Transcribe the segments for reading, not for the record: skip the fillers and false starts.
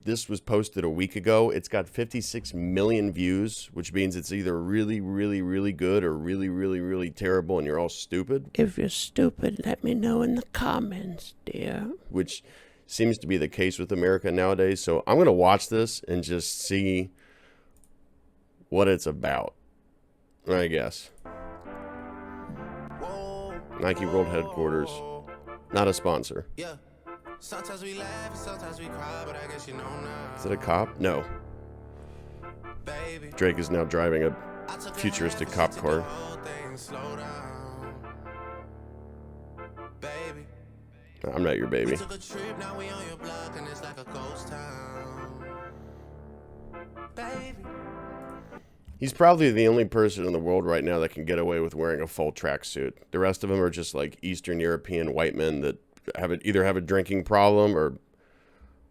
this was posted a week ago. It's got 56 million views, which means it's either really, really, really good or really, really, really terrible, and you're all stupid. If you're stupid, let me know in the comments, dear. Which seems to be the case with America nowadays. So I'm going to watch this and just see what it's about, I guess. Nike World Headquarters. Not a sponsor. Yeah. Sometimes we laugh, sometimes we cry, but I guess you know now. Is it a cop? No. Baby, Drake is now driving a futuristic cop car. Baby, I'm not your baby. we took a trip, now we on your block and it's like a ghost town. Baby, He's probably the only person in the world right now that can get away with wearing a full tracksuit. The rest of them are just like Eastern European white men that either have a drinking problem or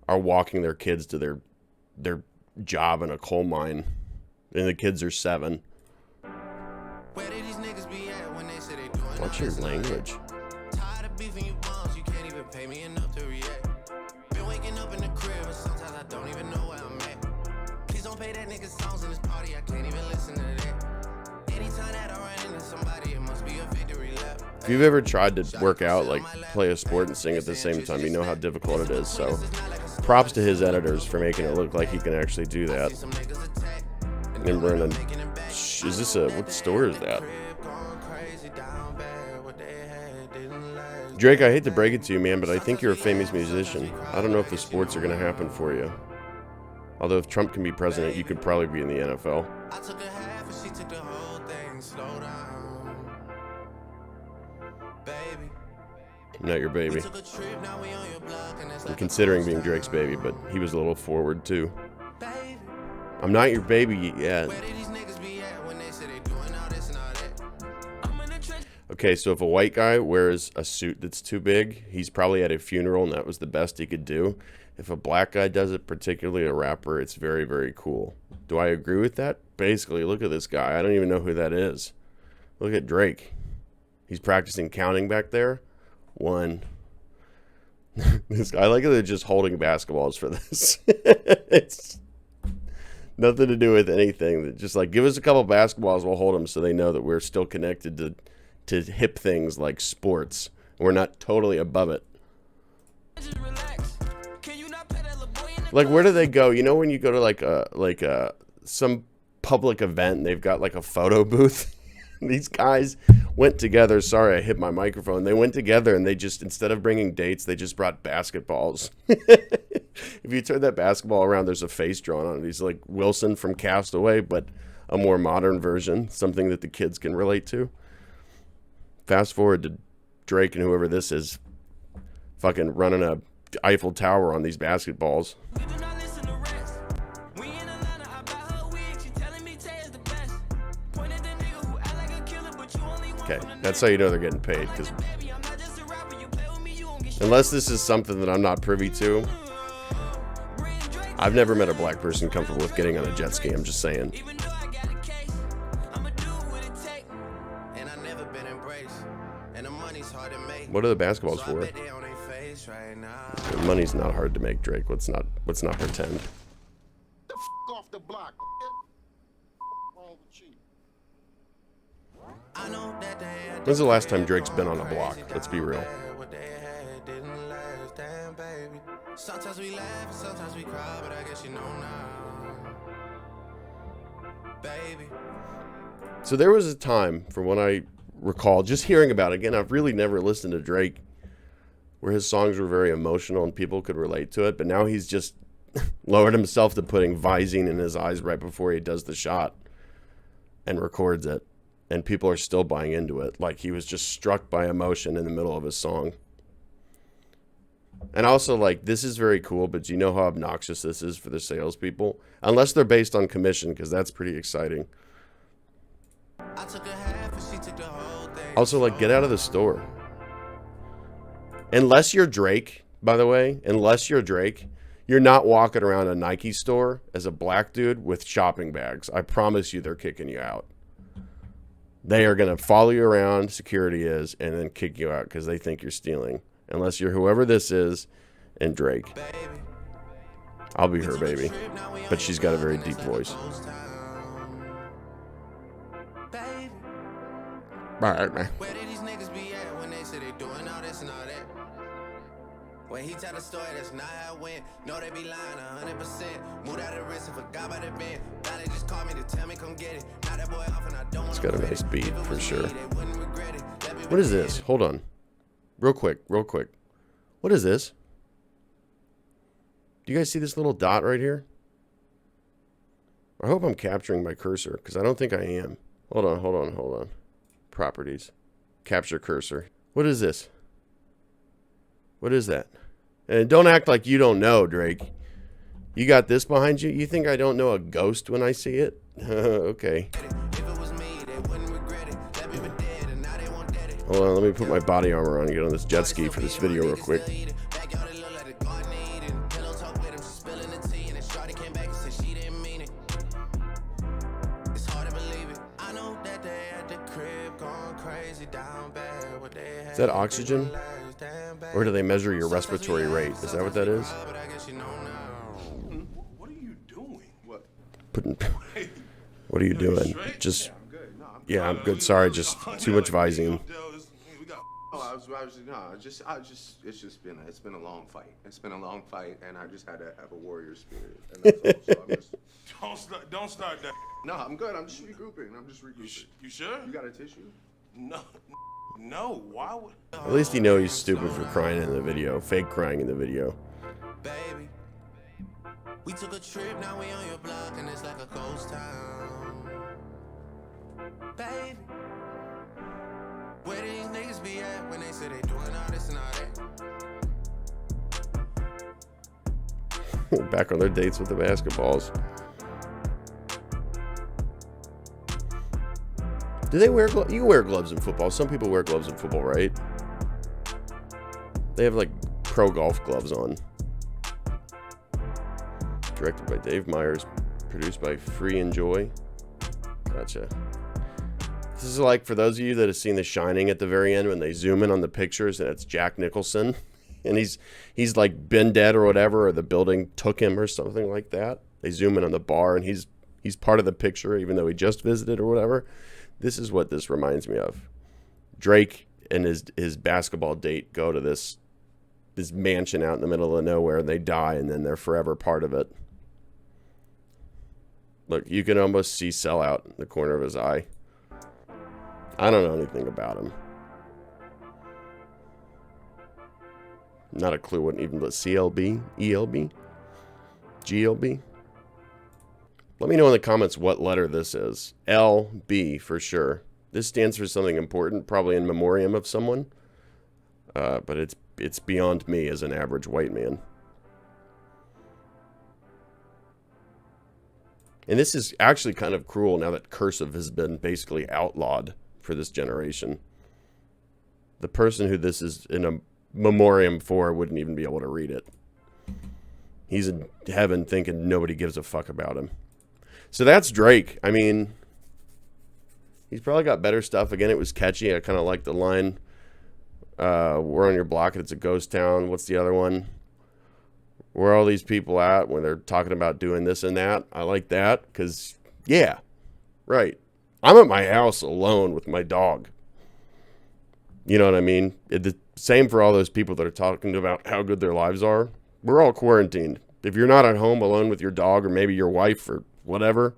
are walking their kids to their job in a coal mine, and the kids are 7. where did these niggas be at when they say they doing all What's your this and all that? language? Tired of beefing you bums, you can't even pay me enough to react. Been waking up in the crib and sometimes I don't even know where I'm at. Please don't pay that nigga songs in this party, I can't even listen to that. Anytime that I run into somebody, it must be a victory lap. If you've ever tried to work out, like play a sport and sing at the same time, you know how difficult it is. So props to his editors for making it look like he can actually do that. And we're in is this what store is that? Drake, I hate to break it to you, man, but I think you're a famous musician. I don't know if the sports are going to happen for you. Although if Trump can be president, you could probably be in the NFL. I took a half and she took the whole thing. Slow down, baby. I'm not your baby. Took a trip, now we on your block and it's I'm like considering being Drake's baby, but he was a little forward too. baby. I'm not your baby yet. Where did these niggas be at when they say they doing all this and all that? I'm in the trench. Okay, so if a white guy wears a suit that's too big, he's probably at a funeral and that was the best he could do. If a black guy does it, particularly a rapper, it's very, very cool. Do I agree with that? Basically, look at this guy. I don't even know who that is. Look at Drake. He's practicing counting back there. 1. This guy, I like how they're just holding basketballs for this. It's nothing to do with anything. Just like, give us a couple basketballs, we'll hold them so they know that we're still connected to hip things like sports. We're not totally above it. Like, where do they go? You know, when you go to like some public event and they've got like a photo booth. These guys went together. Sorry, I hit my microphone. They went together and they just, instead of bringing dates, they just brought basketballs. If you turn that basketball around, there's a face drawn on it. He's like Wilson from Castaway, but a more modern version, something that the kids can relate to. Fast forward to Drake and whoever this is fucking running a Eiffel Tower on these basketballs. Okay, that's how you know they're getting paid, because unless this is something that I'm not privy to, I've never met a black person comfortable with getting on a jet ski. I'm just saying. What are the basketballs for? Money's not hard to make, Drake. Let's not pretend. Off the block. Wrong with you? When's the last time Drake's been on a block? Let's be real. Sometimes we laugh, sometimes we cry, but I guess you know now, baby. So there was a time, from when I recall, just hearing about it, again, I've really never listened to Drake, where his songs were very emotional and people could relate to it, but now he's just lowered himself to putting Visine in his eyes right before he does the shot and records it, and people are still buying into it, like he was just struck by emotion in the middle of his song. And also, like, this is very cool, but do you know how obnoxious this is for the salespeople? Unless they're based on commission, because that's pretty exciting. Also, like, get out of the store. Unless you're Drake, by the way, unless you're Drake, you're not walking around a Nike store as a black dude with shopping bags. I promise you they're kicking you out. They are going to follow you around, security is, and then kick you out because they think you're stealing. Unless you're whoever this is and Drake. I'll be her baby. But she's got a very deep voice. Where did these niggas be at when they say they doing all this and all that? When he tell the story, that's not how it went. No, they be lying 100%. Moved out of risk and forgot about the bend. Now they just call me to tell me come get it. Now that boy off and I don't want. It's got a nice beat for sure. What is this? Hold on. Real quick. What is this? Do you guys see this little dot right here? I hope I'm capturing my cursor, because I don't think I am. Hold on. Properties. Capture cursor. What is this? What is that? And don't act like you don't know, Drake. You got this behind you? You think I don't know a ghost when I see it? Okay. Hold on, let me put my body armor on and get on this jet ski for this video real quick. Is that oxygen? Or do they measure your respiratory rate? Is that what that is? What are you doing? What? What are you doing? Just, yeah, I'm good. Sorry, just too much Visine. It's been a long fight. It's been a long fight, and I just had to have a warrior spirit. And that's all. So Don't start that. no, I'm good. I'm just regrouping. You sure? You got a tissue? No. Why would? At least you know he's stupid for crying in the video. Fake crying in the video. Baby, we took a trip, now we on your block, and it's like a ghost town. Baby, where these niggas be at when they say they doing all this and all that? Back on their dates with the basketballs. Do they wear gloves? You wear gloves in football. Some people wear gloves in football, right? They have like pro golf gloves on. Directed by Dave Meyers. Produced by Free Enjoy. Gotcha. This is like for those of you that have seen The Shining at the very end when they zoom in on the pictures and it's Jack Nicholson. And he's like been dead or whatever, or the building took him or something like that. They zoom in on the bar and he's part of the picture even though he just visited or whatever. This is what this reminds me of. Drake and his basketball date go to this mansion out in the middle of nowhere and they die and then they're forever part of it. Look, you can almost see Sellout in the corner of his eye. I don't know anything about him. Not a clue what even but CLB, ELB, GLB. Let me know in the comments what letter this is. LB for sure. This stands for something important, probably in memoriam of someone. But it's beyond me as an average white man. And this is actually kind of cruel now that cursive has been basically outlawed for this generation. The person who this is in a memoriam for wouldn't even be able to read it. He's in heaven thinking nobody gives a fuck about him. So that's Drake. I mean, he's probably got better stuff. Again, it was catchy. I kind of like the line, we're on your block and it's a ghost town. What's the other one? Where are all these people at when they're talking about doing this and that? I like that because, yeah, right. I'm at my house alone with my dog. You know what I mean? The same for all those people that are talking about how good their lives are. We're all quarantined. If you're not at home alone with your dog or maybe your wife or whatever,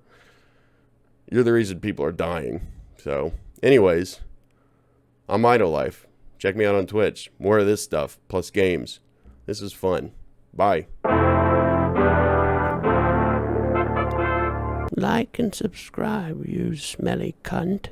you're the reason people are dying. So, anyways, I'm IdleLife. Check me out on Twitch. More of this stuff, plus games. This is fun. Bye. Like and subscribe, you smelly cunt.